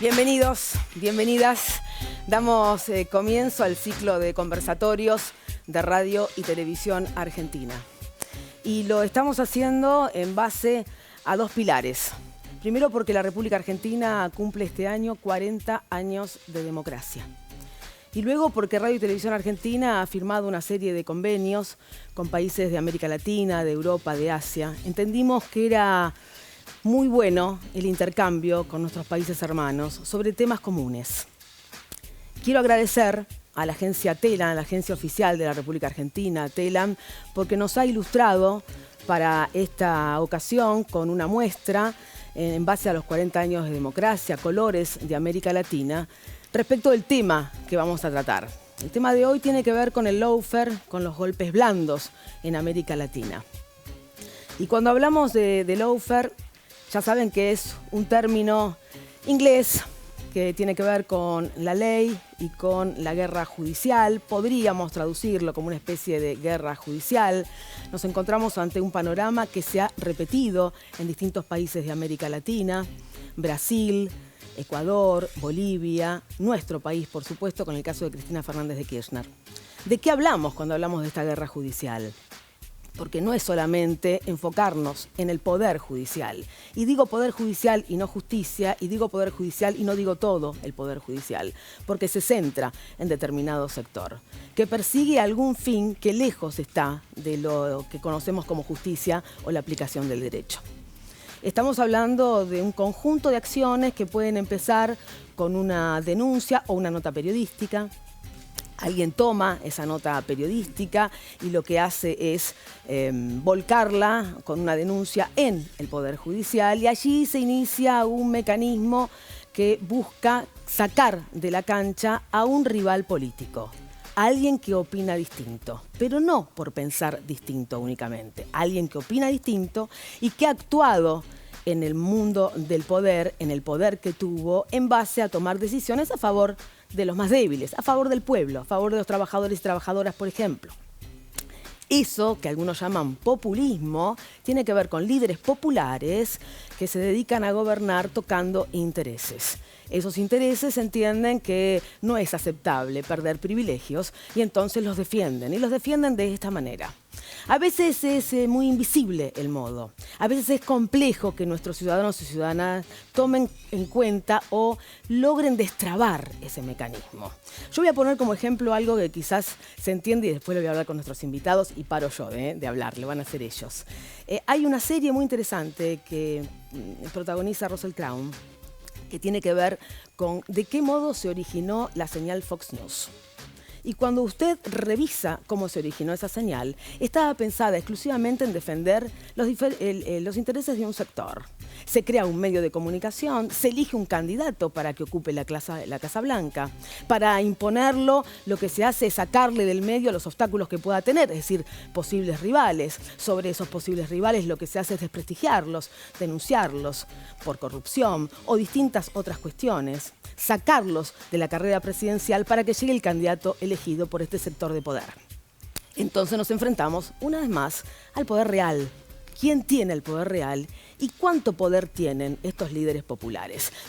Bienvenidos, bienvenidas. Damos comienzo al ciclo de conversatorios de radio y televisión argentina. Y lo estamos haciendo en base a dos pilares. Primero, porque la República Argentina cumple este año 40 años de democracia. Y luego porque Radio y Televisión Argentina ha firmado una serie de convenios con países de América Latina, de Europa, de Asia. Entendimos que era muy bueno el intercambio con nuestros países hermanos sobre temas comunes. Quiero agradecer a la agencia TELAM, la agencia oficial de la República Argentina, TELAM, porque nos ha ilustrado para esta ocasión con una muestra en base a los 40 años de democracia, colores de América Latina, respecto del tema que vamos a tratar. El tema de hoy tiene que ver con el lawfare, con los golpes blandos en América Latina. Y cuando hablamos de lawfare, ya saben que es un término inglés que tiene que ver con la ley y con la guerra judicial. Podríamos traducirlo como una especie de guerra judicial. Nos encontramos ante un panorama que se ha repetido en distintos países de América Latina, Brasil, Ecuador, Bolivia, nuestro país, por supuesto, con el caso de Cristina Fernández de Kirchner. ¿De qué hablamos cuando hablamos de esta guerra judicial? Porque no es solamente enfocarnos en el poder judicial. Y digo poder judicial y no justicia, y digo poder judicial y no digo todo el poder judicial, porque se centra en determinado sector, que persigue algún fin que lejos está de lo que conocemos como justicia o la aplicación del derecho. Estamos hablando de un conjunto de acciones que pueden empezar con una denuncia o una nota periodística. Alguien toma esa nota periodística y lo que hace es volcarla con una denuncia en el Poder Judicial, y allí se inicia un mecanismo que busca sacar de la cancha a un rival político, alguien que opina distinto, pero no por pensar distinto únicamente, alguien que opina distinto y que ha actuado en el mundo del poder, en el poder que tuvo, en base a tomar decisiones a favor de los más débiles, a favor del pueblo, a favor de los trabajadores y trabajadoras, por ejemplo. Eso, que algunos llaman populismo, tiene que ver con líderes populares que se dedican a gobernar tocando intereses. Esos intereses entienden que no es aceptable perder privilegios y entonces los defienden, y los defienden de esta manera. A veces es muy invisible el modo, a veces es complejo que nuestros ciudadanos y ciudadanas tomen en cuenta o logren destrabar ese mecanismo. Yo voy a poner como ejemplo algo que quizás se entiende y después lo voy a hablar con nuestros invitados y paro yo de hablar, lo van a hacer ellos. Hay una serie muy interesante que protagoniza Russell Crowe, que tiene que ver con de qué modo se originó la señal Fox News. Y cuando usted revisa cómo se originó esa señal, estaba pensada exclusivamente en defender los intereses de un sector. Se crea un medio de comunicación, se elige un candidato para que ocupe la Casa Blanca. Para imponerlo, lo que se hace es sacarle del medio los obstáculos que pueda tener, es decir, posibles rivales. Sobre esos posibles rivales lo que se hace es desprestigiarlos, denunciarlos por corrupción o distintas otras cuestiones, sacarlos de la carrera presidencial para que llegue el candidato elegido por este sector de poder. Entonces nos enfrentamos una vez más al poder real. ¿Quién tiene el poder real y cuánto poder tienen estos líderes populares?